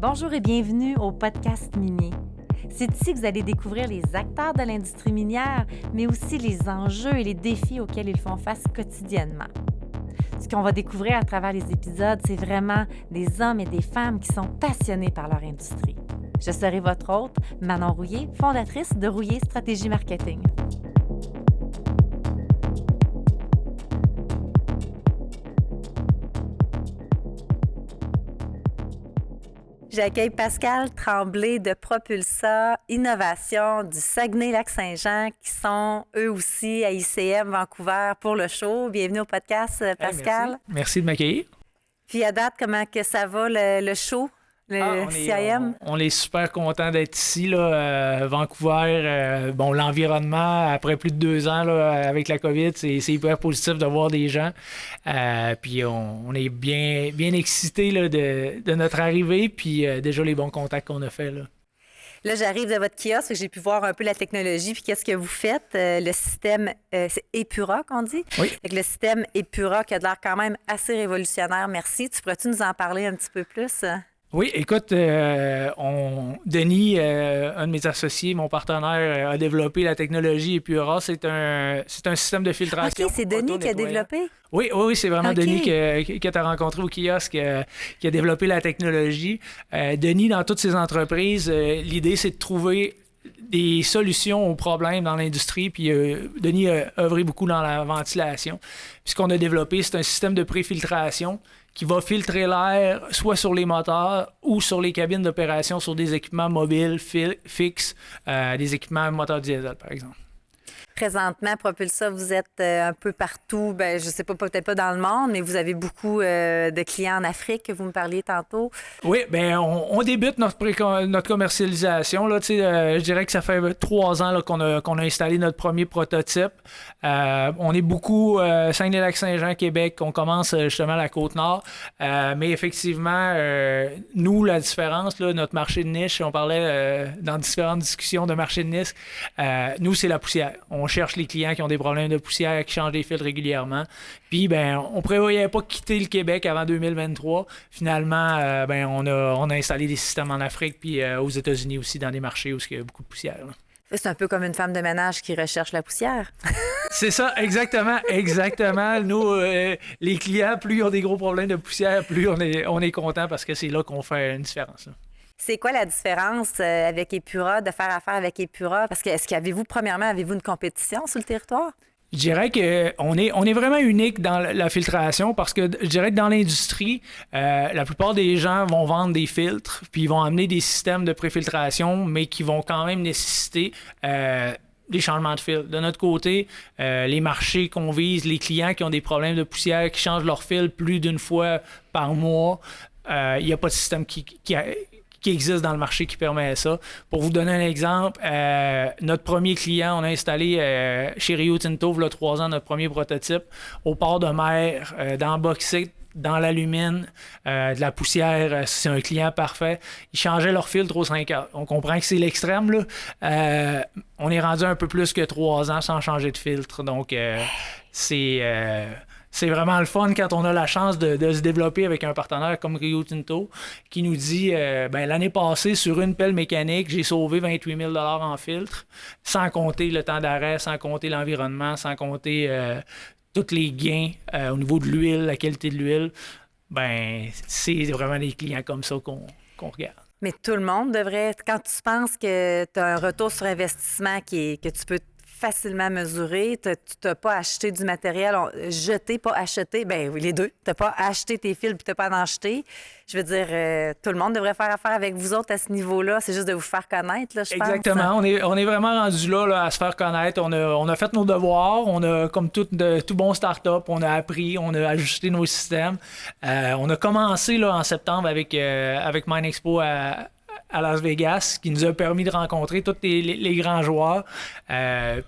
Bonjour et bienvenue au podcast minier. C'est ici que vous allez découvrir les acteurs de l'industrie minière, mais aussi les enjeux et les défis auxquels ils font face quotidiennement. Ce qu'on va découvrir à travers les épisodes, c'est vraiment des hommes et des femmes qui sont passionnés par leur industrie. Je serai votre hôte, Manon Rouillé, fondatrice de Rouillé Stratégie Marketing. J'accueille Pascal Tremblay de Propulsa Innovation du Saguenay-Lac-Saint-Jean qui sont eux aussi à ICM Vancouver pour le show. Bienvenue au podcast, Pascal. Merci de m'accueillir. Puis à date, comment que ça va le show, le CIM? On est super content d'être ici, là, Vancouver. L'environnement, après plus de 2 ans là, avec la COVID, c'est hyper positif de voir des gens. Puis on est bien excités là, de notre arrivée, puis déjà les bons contacts qu'on a faits. Là, j'arrive de votre kiosque, j'ai pu voir un peu la technologie, puis qu'est-ce que vous faites. Le système, c'est Epura qu'on dit? Oui. Avec le système Epura qui a l'air quand même assez révolutionnaire. Merci. Tu pourrais-tu nous en parler un petit peu plus? Oui, écoute, Denis, un de mes associés, mon partenaire, a développé la technologie Epura. C'est un système de filtration. OK, c'est Denis qui a développé? Oui, c'est vraiment Denis que tu as rencontré au kiosque qui a développé la technologie. Denis, dans toutes ses entreprises, l'idée, c'est de trouver des solutions aux problèmes dans l'industrie. Puis Denis a œuvré beaucoup dans la ventilation. Puis ce qu'on a développé, c'est un système de préfiltration qui va filtrer l'air soit sur les moteurs ou sur les cabines d'opération sur des équipements mobiles fixes, des équipements moteurs diesel, par exemple. Présentement, Propulsa, vous êtes un peu partout, je ne sais pas, peut-être pas dans le monde, mais vous avez beaucoup de clients en Afrique, que vous me parliez tantôt. Oui, on débute notre commercialisation. Là, je dirais que ça fait 3 ans là, qu'on a installé notre premier prototype. On est beaucoup Saguenay-Lac-Saint-Jean, Québec. On commence justement à la Côte-Nord. Mais effectivement, nous, la différence, là, notre marché de niche, on parlait dans différentes discussions de marché de niche, nous, c'est la poussière. On cherche les clients qui ont des problèmes de poussière, qui changent des filtres régulièrement. Puis, on ne prévoyait pas quitter le Québec avant 2023. Finalement, on a installé des systèmes en Afrique puis aux États-Unis aussi, dans des marchés où il y a beaucoup de poussière. Là. C'est un peu comme une femme de ménage qui recherche la poussière. C'est ça, exactement. Nous, les clients, plus ils ont des gros problèmes de poussière, plus on est content parce que c'est là qu'on fait une différence. Là. C'est quoi la différence avec Epura, de faire affaire avec Epura? Parce que avez-vous une compétition sur le territoire? Je dirais qu'on est vraiment unique dans la filtration parce que je dirais que dans l'industrie, la plupart des gens vont vendre des filtres puis ils vont amener des systèmes de préfiltration, mais qui vont quand même nécessiter des changements de filtres. De notre côté, les marchés qu'on vise, les clients qui ont des problèmes de poussière, qui changent leur fil plus d'une fois par mois, il n'y a pas de système qui existe dans le marché qui permet ça. Pour vous donner un exemple, notre premier client, on a installé chez Rio Tinto, il y a 3 ans, notre premier prototype, au port de mer, dans bauxite, dans l'alumine, de la poussière, c'est un client parfait. Ils changeaient leur filtre aux 5 heures. On comprend que c'est l'extrême, là. On est rendu un peu plus que 3 ans sans changer de filtre. Donc, c'est vraiment le fun quand on a la chance de se développer avec un partenaire comme Rio Tinto qui nous dit l'année passée, sur une pelle mécanique, j'ai sauvé 28 000 $ en filtre, sans compter le temps d'arrêt, sans compter l'environnement, sans compter tous les gains au niveau de l'huile, la qualité de l'huile. C'est vraiment des clients comme ça qu'on regarde. Mais tout le monde devrait, quand tu penses que tu as un retour sur investissement que tu peux facilement mesurer, tu n'as pas acheté du matériel, jeté, pas acheté, oui, les deux. Tu n'as pas acheté tes fils puis tu n'as pas en acheté. Je veux dire, tout le monde devrait faire affaire avec vous autres à ce niveau-là. C'est juste de vous faire connaître, là, je pense. Exactement. On est vraiment rendu là, à se faire connaître. On a fait nos devoirs. On a, comme tout bon start-up, on a appris, on a ajusté nos systèmes. On a commencé là, en septembre avec MineExpo à Las Vegas, qui nous a permis de rencontrer tous les grands joueurs.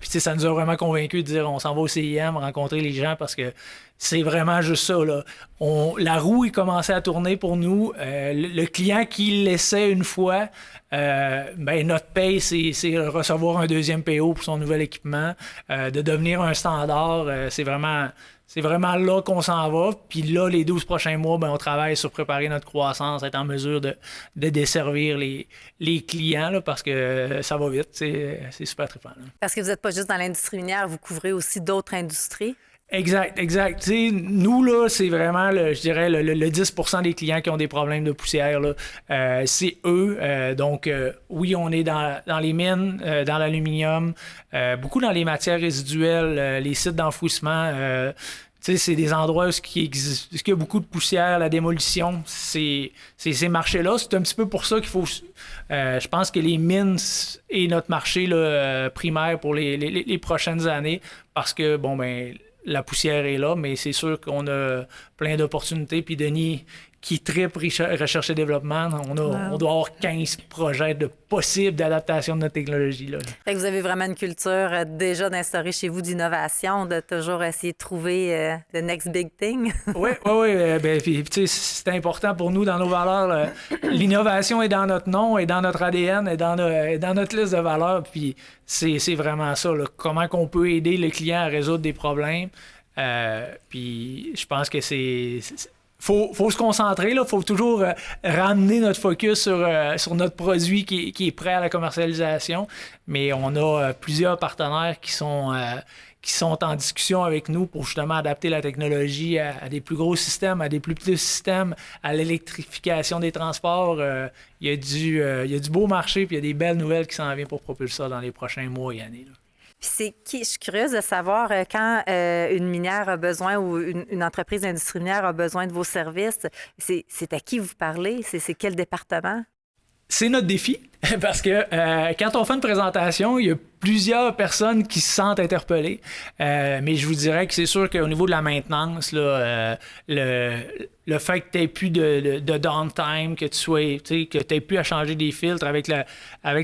Puis ça nous a vraiment convaincus de dire on s'en va au CIM, rencontrer les gens parce que c'est vraiment juste ça. Là. La roue est commencé à tourner pour nous. Le client qui l'essaie une fois, notre paye, c'est recevoir un deuxième PO pour son nouvel équipement, de devenir un standard. C'est vraiment c'est vraiment là qu'on s'en va. Puis là, les 12 prochains mois, ben, on travaille sur préparer notre croissance, être en mesure de desservir les clients là, parce que ça va vite. C'est super trippant. Là. Parce que vous n'êtes pas juste dans l'industrie minière, vous couvrez aussi d'autres industries. Exact. T'sais, nous, là, c'est vraiment, je dirais, le 10% des clients qui ont des problèmes de poussière. Là, c'est eux. Donc, oui, on est dans les mines, dans l'aluminium, beaucoup dans les matières résiduelles, les sites d'enfouissement. C'est des endroits où il y a beaucoup de poussière, la démolition. C'est ces marchés-là. C'est un petit peu pour ça qu'il faut... je pense que les mines est notre marché là, primaire pour les prochaines années parce que, bon, ben la poussière est là, mais c'est sûr qu'on a plein d'opportunités. Puis Denis, qui tripe recherche et développement, on doit avoir 15 projets de possibles d'adaptation de notre technologie. Là. Fait que vous avez vraiment une culture déjà d'instaurer chez vous d'innovation, de toujours essayer de trouver the next big thing. Oui. C'est important pour nous dans nos valeurs. Là. L'innovation est dans notre nom, est dans notre ADN, est dans notre liste de valeurs. Puis c'est vraiment ça. Là. Comment qu'on peut aider le client à résoudre des problèmes. Puis je pense que faut se concentrer, il faut toujours ramener notre focus sur notre produit qui est prêt à la commercialisation. Mais on a plusieurs partenaires qui sont en discussion avec nous pour justement adapter la technologie à des plus gros systèmes, à des plus petits systèmes, à l'électrification des transports. Il y a du beau marché, puis il y a des belles nouvelles qui s'en viennent pour propulser ça dans les prochains mois et années. Là. Je suis curieuse de savoir quand une minière a besoin ou une entreprise d'industrie minière a besoin de vos services, c'est à qui vous parlez? C'est quel département? C'est notre défi parce que quand on fait une présentation, il y a plusieurs personnes qui se sentent interpellées. Mais je vous dirais que c'est sûr qu'au niveau de la maintenance, là, le fait que tu n'aies plus de downtime, que tu n'aies plus à changer des filtres avec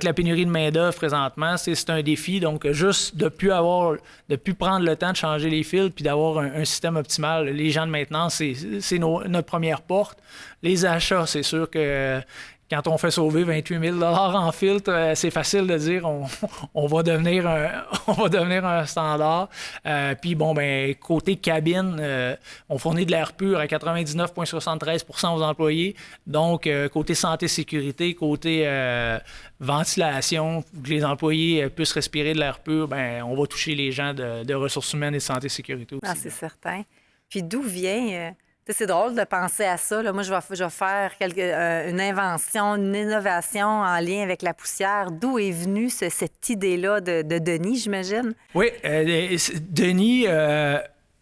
la pénurie de main-d'œuvre présentement, c'est un défi. Donc, juste de ne plus prendre le temps de changer les filtres puis d'avoir un système optimal. Les gens de maintenance, c'est notre première porte. Les achats, c'est sûr que quand on fait sauver 28 000 $ en filtre, c'est facile de dire on va devenir un standard. Puis bon, ben côté cabine, on fournit de l'air pur à 99,73% aux employés. Donc, côté santé-sécurité, côté ventilation, que les employés puissent respirer de l'air pur, ben on va toucher les gens de ressources humaines et de santé-sécurité aussi. Ah, c'est certain. Puis d'où vient... C'est drôle de penser à ça. Là. Moi, je vais faire une invention, une innovation en lien avec la poussière. D'où est venue cette idée-là de Denis, j'imagine? Oui, Denis,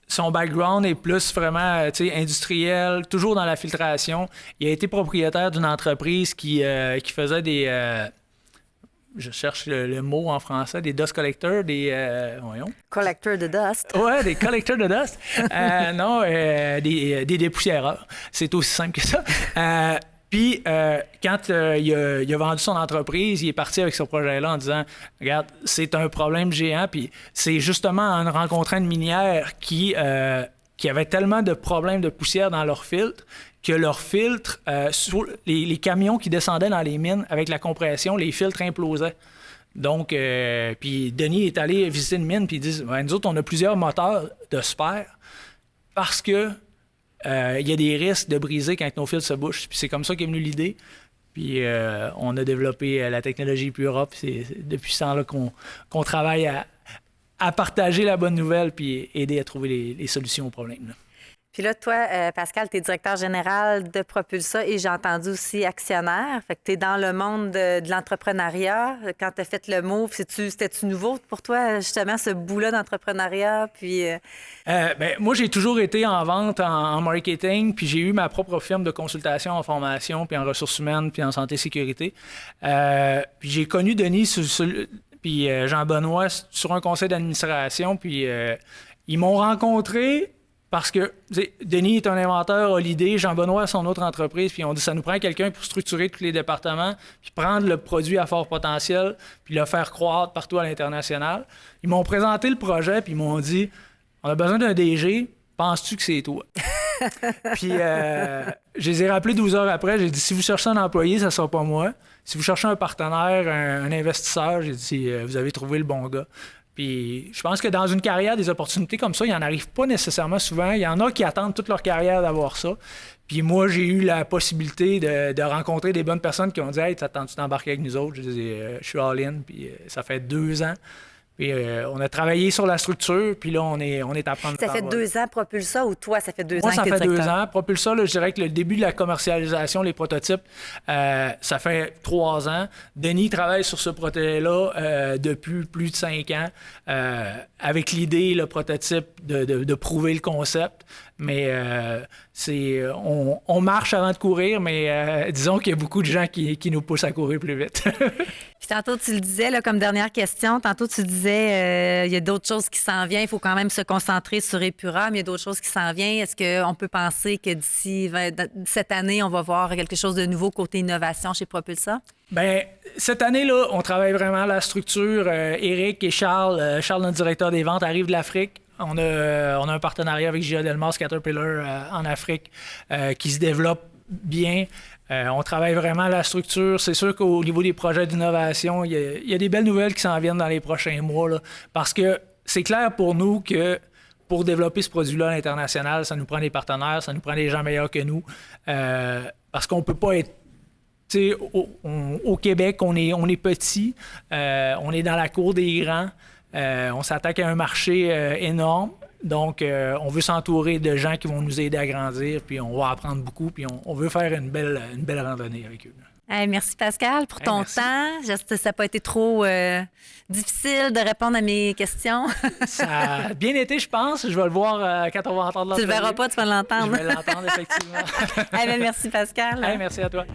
son background est plus vraiment industriel, toujours dans la filtration. Il a été propriétaire d'une entreprise qui faisait des... je cherche le mot en français, des dust collectors, voyons. Collectors de dust. Ouais, des collecteurs de dust. Des dépoussiéreurs. C'est aussi simple que ça. Puis, quand il a vendu son entreprise, il est parti avec ce projet-là en disant « Regarde, c'est un problème géant. » Puis c'est justement en rencontrant une minière qui avait tellement de problèmes de poussière dans leur filtre que leurs filtres, sur les camions qui descendaient dans les mines avec la compression, les filtres implosaient. Donc, puis Denis est allé visiter une mine, puis il dit nous autres, on a plusieurs moteurs de spare parce que il y a des risques de briser quand nos filtres se bouchent. Puis c'est comme ça qu'est venue l'idée. Puis on a développé la technologie Pura, puis c'est depuis ce temps-là qu'on travaille à partager la bonne nouvelle puis aider à trouver les solutions aux problèmes. Là. Puis là, toi, Pascal, tu es directeur général de Propulsa et j'ai entendu aussi actionnaire. Fait que tu es dans le monde de l'entrepreneuriat. Quand tu as fait le move, c'était-tu nouveau pour toi, justement, ce bout-là d'entrepreneuriat? Puis, moi, j'ai toujours été en vente, en marketing, puis j'ai eu ma propre firme de consultation en formation, puis en ressources humaines, puis en santé-sécurité. Puis j'ai connu Denis puis Jean-Benoît sur un conseil d'administration, puis ils m'ont rencontré parce que Denis est un inventeur, a l'idée, Jean-Benoît a son autre entreprise, puis on dit ça nous prend quelqu'un pour structurer tous les départements, puis prendre le produit à fort potentiel, puis le faire croître partout à l'international. Ils m'ont présenté le projet, puis ils m'ont dit on a besoin d'un DG, penses-tu que c'est toi? Puis je les ai rappelés 12 heures après, j'ai dit si vous cherchez un employé, ça ne sera pas moi. Si vous cherchez un partenaire, un investisseur, j'ai dit vous avez trouvé le bon gars. Puis je pense que dans une carrière, des opportunités comme ça, il n'en arrive pas nécessairement souvent. Il y en a qui attendent toute leur carrière d'avoir ça. Puis moi, j'ai eu la possibilité de rencontrer des bonnes personnes qui ont dit « Hey, t'attends-tu d'embarquer avec nous autres? » Je disais « Je suis all-in. » Puis ça fait 2 ans. Puis on a travaillé sur la structure, puis là, on est à prendre le temps. Ça fait 2 ans, Propulsa, ou toi, ça fait 2 ans Moi, que ça t'es fait 2 directeur? ans. Propulsa, là, je dirais que le début de la commercialisation, les prototypes, ça fait 3 ans. Denis travaille sur ce prototype-là depuis plus de 5 ans, avec l'idée, le prototype, de prouver le concept. Mais on marche avant de courir, mais disons qu'il y a beaucoup de gens qui nous poussent à courir plus vite. Puis tantôt, tu le disais, là, comme dernière question, tantôt, tu disais, il y a d'autres choses qui s'en viennent. Il faut quand même se concentrer sur Épura, mais il y a d'autres choses qui s'en viennent. Est-ce qu'on peut penser que d'ici cette année, on va voir quelque chose de nouveau côté innovation chez Propulsa? Bien, cette année-là, on travaille vraiment la structure. Éric et Charles, notre directeur des ventes, arrivent de l'Afrique. On a un partenariat avec Gia Delmas Caterpillar en Afrique qui se développe bien. On travaille vraiment la structure. C'est sûr qu'au niveau des projets d'innovation, il y a des belles nouvelles qui s'en viennent dans les prochains mois, là, parce que c'est clair pour nous que pour développer ce produit-là à l'international, ça nous prend des partenaires, ça nous prend des gens meilleurs que nous, parce qu'on ne peut pas être... Au Québec, on est petit, on est dans la cour des grands, on s'attaque à un marché énorme. Donc, on veut s'entourer de gens qui vont nous aider à grandir, puis on va apprendre beaucoup, puis on veut faire une belle randonnée avec eux. Hey, merci Pascal pour ton merci. temps. J'espère que ça n'a pas été trop difficile de répondre à mes questions. Ça a bien été, je pense. Je vais le voir quand on va entendre Tu l'entrevue. le verras pas, tu vas l'entendre. Je vais l'entendre, effectivement. Hey, ben, merci Pascal. Hey, merci à toi.